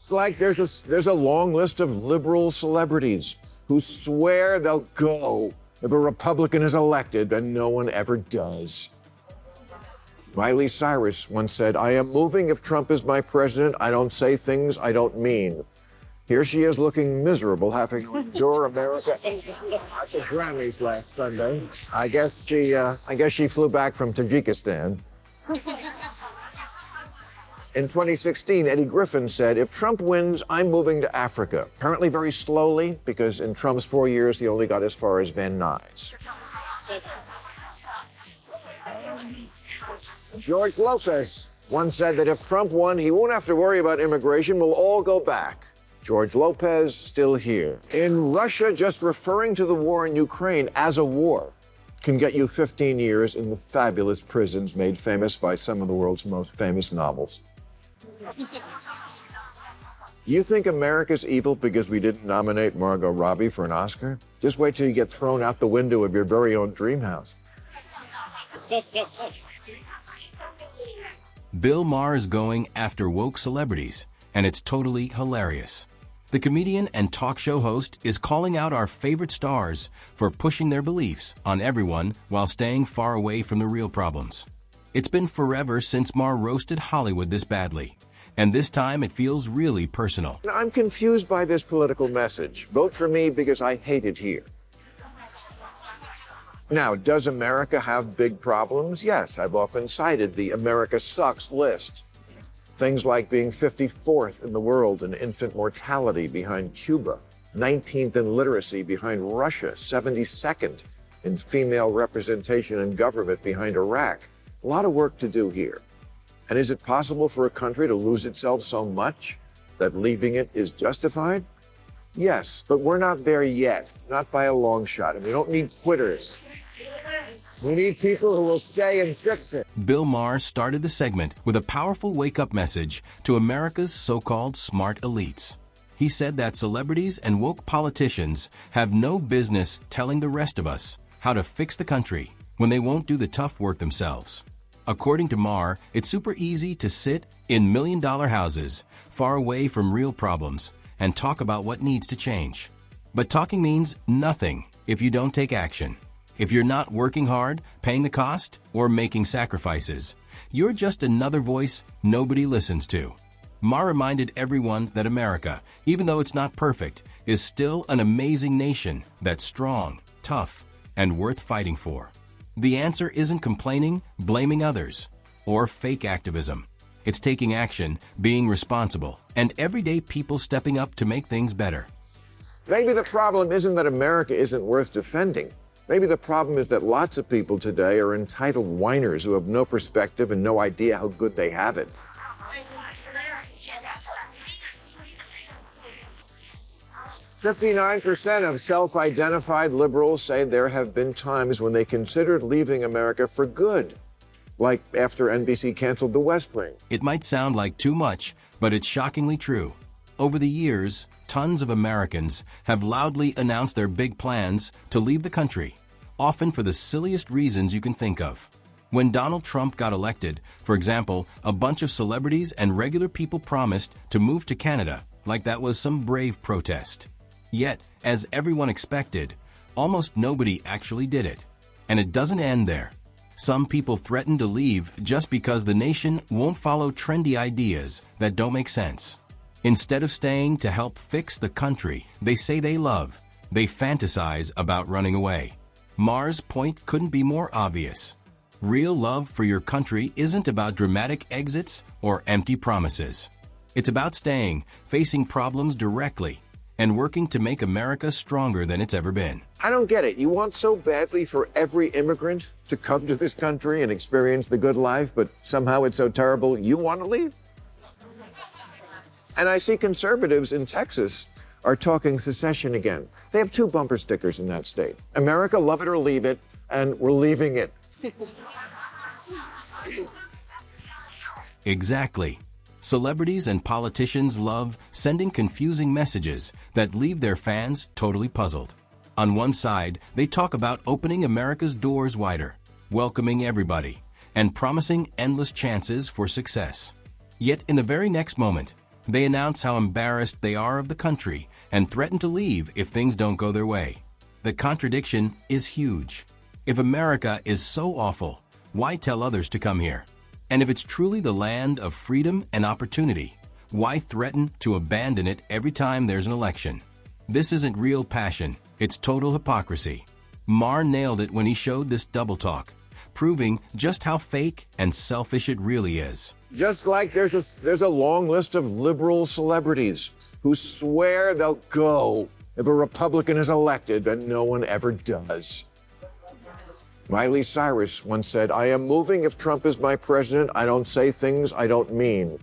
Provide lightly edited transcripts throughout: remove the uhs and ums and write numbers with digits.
Like there's a long list of liberal celebrities who swear they'll go if a Republican is elected, and no one ever does. Miley Cyrus once said, "I am moving if Trump is my president. I don't say things I don't mean." Here she is looking miserable, having to endure America at the Grammys last Sunday. I guess she flew back from Tajikistan. In 2016, Eddie Griffin said, "If Trump wins, I'm moving to Africa." Apparently very slowly, because in Trump's 4 years, he only got as far as Van Nuys. George Lopez once said that if Trump won, he won't have to worry about immigration. We'll all go back. George Lopez, still here. In Russia, just referring to the war in Ukraine as a war can get you 15 years in the fabulous prisons made famous by some of the world's most famous novels. You think America's evil because we didn't nominate Margot Robbie for an Oscar? Just wait till you get thrown out the window of your very own dream house. Bill Maher is going after woke celebrities, and it's totally hilarious. The comedian and talk show host is calling out our favorite stars for pushing their beliefs on everyone while staying far away from the real problems. It's been forever since Maher roasted Hollywood this badly, and this time it feels really personal. I'm confused by this political message. Vote for me because I hate it here. Now, does America have big problems? Yes, I've often cited the America sucks list. Things like being 54th in the world in infant mortality behind Cuba, 19th in literacy behind Russia, 72nd in female representation in government behind Iraq. A lot of work to do here. And is it possible for a country to lose itself so much that leaving it is justified? Yes, but we're not there yet, not by a long shot, and we don't need quitters. We need people who will stay and fix it. Bill Maher started the segment with a powerful wake-up message to America's so-called smart elites. He said that celebrities and woke politicians have no business telling the rest of us how to fix the country when they won't do the tough work themselves. According to Maher, it's super easy to sit in million-dollar houses far away from real problems and talk about what needs to change. But talking means nothing if you don't take action. If you're not working hard, paying the cost, or making sacrifices, you're just another voice nobody listens to. Maher reminded everyone that America, even though it's not perfect, is still an amazing nation that's strong, tough, and worth fighting for. The answer isn't complaining, blaming others, or fake activism. It's taking action, being responsible, and everyday people stepping up to make things better. Maybe the problem isn't that America isn't worth defending. Maybe the problem is that lots of people today are entitled whiners who have no perspective and no idea how good they have it. "59% of self-identified liberals say there have been times when they considered leaving America for good, like after NBC canceled The West Wing." It might sound like too much, but it's shockingly true. Over the years, tons of Americans have loudly announced their big plans to leave the country, often for the silliest reasons you can think of. When Donald Trump got elected, for example, a bunch of celebrities and regular people promised to move to Canada, like that was some brave protest. Yet, as everyone expected, almost nobody actually did it. And it doesn't end there. Some people threaten to leave just because the nation won't follow trendy ideas that don't make sense. Instead of staying to help fix the country they say they love, they fantasize about running away. Maher's point couldn't be more obvious. Real love for your country isn't about dramatic exits or empty promises. It's about staying, facing problems directly, and working to make America stronger than it's ever been. I don't get it. You want so badly for every immigrant to come to this country and experience the good life, but somehow it's so terrible you want to leave? And I see conservatives in Texas are talking secession again. They have 2 bumper stickers in that state. America, love it or leave it, and we're leaving it. Exactly. Celebrities and politicians love sending confusing messages that leave their fans totally puzzled. On one side, they talk about opening America's doors wider, welcoming everybody, and promising endless chances for success. Yet in the very next moment, They announce how embarrassed they are of the country and threaten to leave if things don't go their way. The contradiction is huge. If America is so awful, why tell others to come here? And if it's truly the land of freedom and opportunity, why threaten to abandon it every time there's an election? This isn't real passion, it's total hypocrisy. Maher nailed it when he showed this double talk, proving just how fake and selfish it really is. Just like there's a long list of liberal celebrities who swear they'll go if a Republican is elected, and no one ever does. Miley Cyrus once said, "I am moving if Trump is my president. I don't say things I don't mean."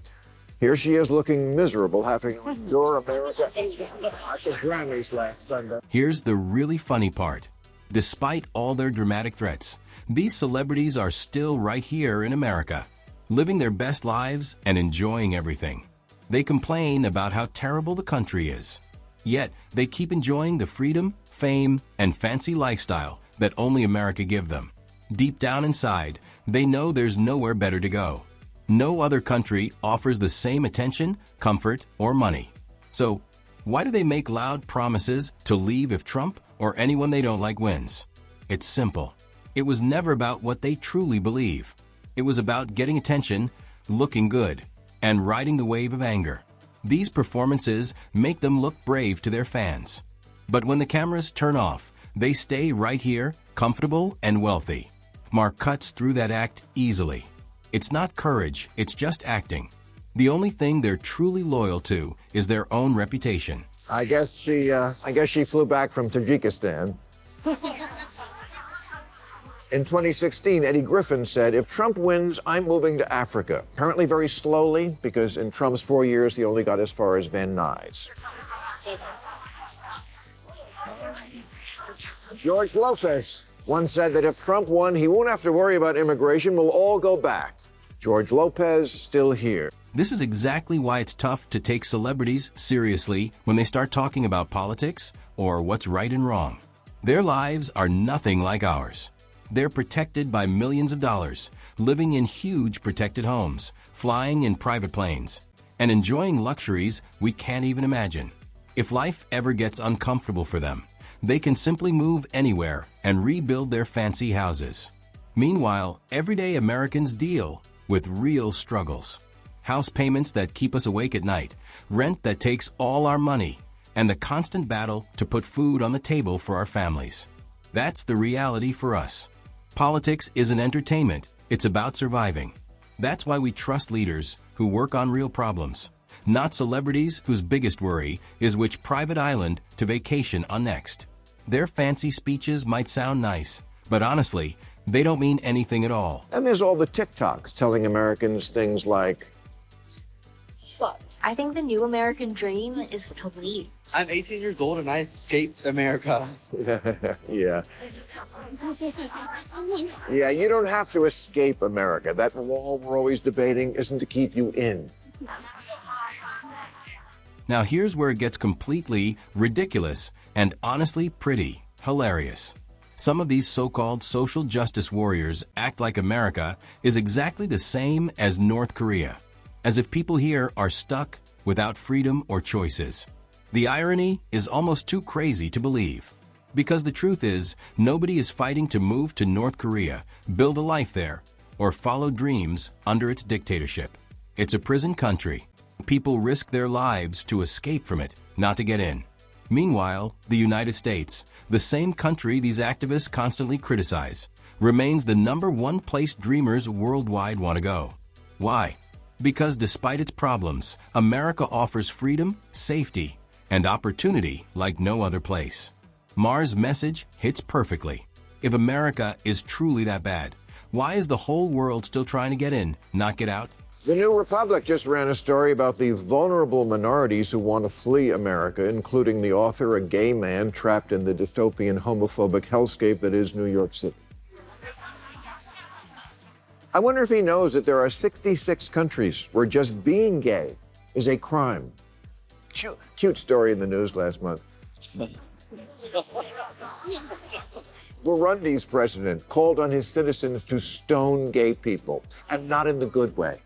Here she is looking miserable, having to endure America at the Grammys last Sunday. Here's the really funny part. Despite all their dramatic threats, these celebrities are still right here in America, living their best lives and enjoying everything. They complain about how terrible the country is. Yet, they keep enjoying the freedom, fame, and fancy lifestyle that only America give them. Deep down inside, they know there's nowhere better to go. No other country offers the same attention, comfort, or money. So, why do they make loud promises to leave if Trump or anyone they don't like wins? It's simple. It was never about what they truly believe. It was about getting attention, looking good, and riding the wave of anger. These performances make them look brave to their fans. But when the cameras turn off, they stay right here, comfortable and wealthy. Maher cuts through that act easily. It's not courage, it's just acting. The only thing they're truly loyal to is their own reputation. I guess she flew back from Tajikistan. In 2016, Eddie Griffin said, "If Trump wins, I'm moving to Africa." Apparently very slowly, because in Trump's 4 years, he only got as far as Van Nuys. George Lopez once said that if Trump won, he won't have to worry about immigration. We'll all go back. George Lopez still here. This is exactly why it's tough to take celebrities seriously when they start talking about politics or what's right and wrong. Their lives are nothing like ours. They're protected by millions of dollars, living in huge protected homes, flying in private planes, and enjoying luxuries we can't even imagine. If life ever gets uncomfortable for them, they can simply move anywhere and rebuild their fancy houses. Meanwhile, everyday Americans deal with real struggles. House payments that keep us awake at night, rent that takes all our money, and the constant battle to put food on the table for our families. That's the reality for us. Politics isn't entertainment, it's about surviving. That's why we trust leaders who work on real problems, not celebrities whose biggest worry is which private island to vacation on next. Their fancy speeches might sound nice, but honestly, they don't mean anything at all. And there's all the TikToks telling Americans things like, I think the new American dream is to leave. I'm 18 years old and I escaped America. Yeah. Yeah, you don't have to escape America. That wall we're always debating isn't to keep you in. Now here's where it gets completely ridiculous and honestly pretty hilarious. Some of these so-called social justice warriors act like America is exactly the same as North Korea, as if people here are stuck without freedom or choices. The irony is almost too crazy to believe, because the truth is, nobody is fighting to move to North Korea, build a life there, or follow dreams under its dictatorship. It's a prison country. People risk their lives to escape from it, not to get in. Meanwhile, the United States, the same country these activists constantly criticize, remains the #1 place dreamers worldwide want to go. Why? Because despite its problems, America offers freedom, safety, and opportunity like no other place. Maher's message hits perfectly. If America is truly that bad, why is the whole world still trying to get in, not get out? The New Republic just ran a story about the vulnerable minorities who want to flee America, including the author, a gay man trapped in the dystopian homophobic hellscape that is New York City. I wonder if he knows that there are 66 countries where just being gay is a crime. Cute story in the news last month. Burundi's president called on his citizens to stone gay people, and not in the good way.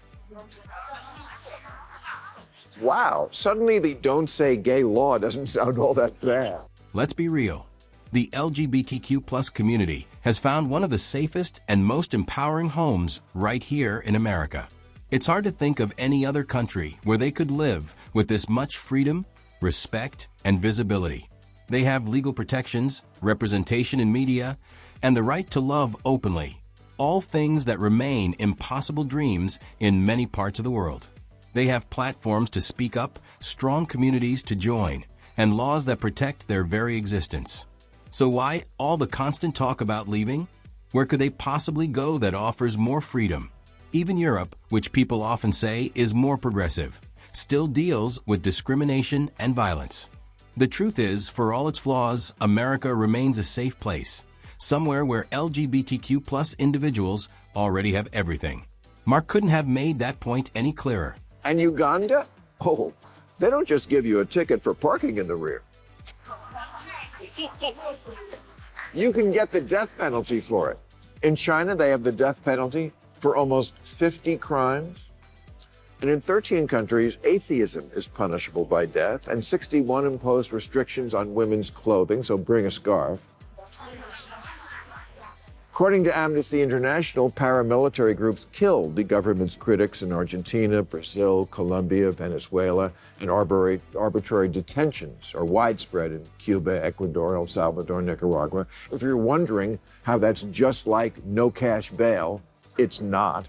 Wow, suddenly the don't say gay law doesn't sound all that bad. Let's be real. The LGBTQ plus community has found one of the safest and most empowering homes right here in America. It's hard to think of any other country where they could live with this much freedom, respect, and visibility. They have legal protections, representation in media, and the right to love openly, all things that remain impossible dreams in many parts of the world. They have platforms to speak up, strong communities to join, and laws that protect their very existence. So why all the constant talk about leaving? Where could they possibly go that offers more freedom? Even Europe, which people often say is more progressive, still deals with discrimination and violence. The truth is, for all its flaws, America remains a safe place, somewhere where LGBTQ plus individuals already have everything. Mark couldn't have made that point any clearer. And Uganda? Oh, they don't just give you a ticket for parking in the rear. You can get the death penalty for it. In China, they have the death penalty for almost 50 crimes. And in 13 countries, atheism is punishable by death, and 61 imposed restrictions on women's clothing, so bring a scarf. According to Amnesty International, paramilitary groups killed the government's critics in Argentina, Brazil, Colombia, Venezuela, and arbitrary detentions are widespread in Cuba, Ecuador, El Salvador, Nicaragua. If you're wondering how that's just like no cash bail, it's not.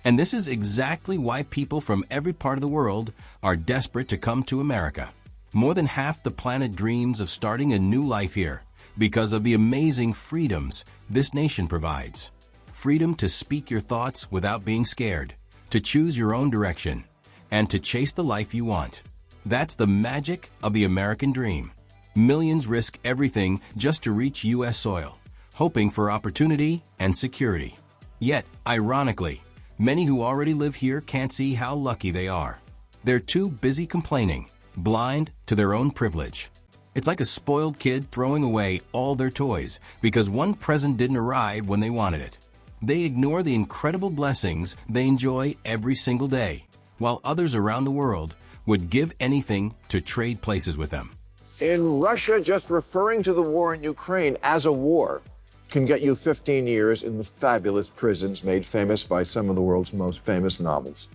And this is exactly why people from every part of the world are desperate to come to America. More than half the planet dreams of starting a new life here because of the amazing freedoms this nation provides. Freedom to speak your thoughts without being scared, to choose your own direction, and to chase the life you want. That's the magic of the American dream. Millions risk everything just to reach U.S. soil, hoping for opportunity and security. Yet, ironically, many who already live here can't see how lucky they are. They're too busy complaining, blind to their own privilege. It's like a spoiled kid throwing away all their toys because one present didn't arrive when they wanted it. They ignore the incredible blessings they enjoy every single day, while others around the world would give anything to trade places with them. In Russia, just referring to the war in Ukraine as a war can get you 15 years in the fabulous prisons made famous by some of the world's most famous novels.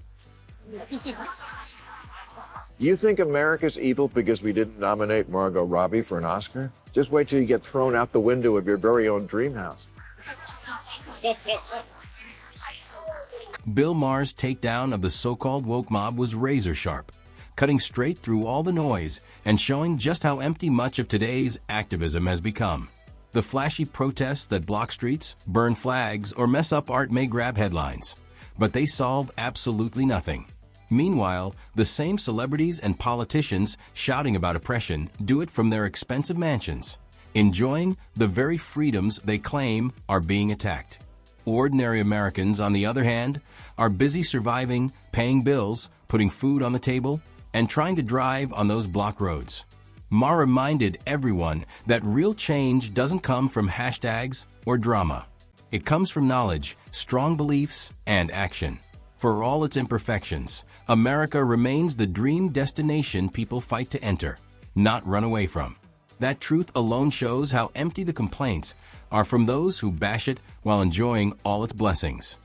You think America's evil because we didn't nominate Margot Robbie for an Oscar? Just wait till you get thrown out the window of your very own dream house. Bill Maher's takedown of the so-called woke mob was razor sharp, cutting straight through all the noise and showing just how empty much of today's activism has become. The flashy protests that block streets, burn flags, or mess up art may grab headlines, but they solve absolutely nothing. Meanwhile, the same celebrities and politicians shouting about oppression do it from their expensive mansions, enjoying the very freedoms they claim are being attacked. Ordinary Americans, on the other hand, are busy surviving, paying bills, putting food on the table, and trying to drive on those block roads. Maher reminded everyone that real change doesn't come from hashtags or drama. It comes from knowledge, strong beliefs, and action. For all its imperfections, America remains the dream destination people fight to enter, not run away from. That truth alone shows how empty the complaints are from those who bash it while enjoying all its blessings.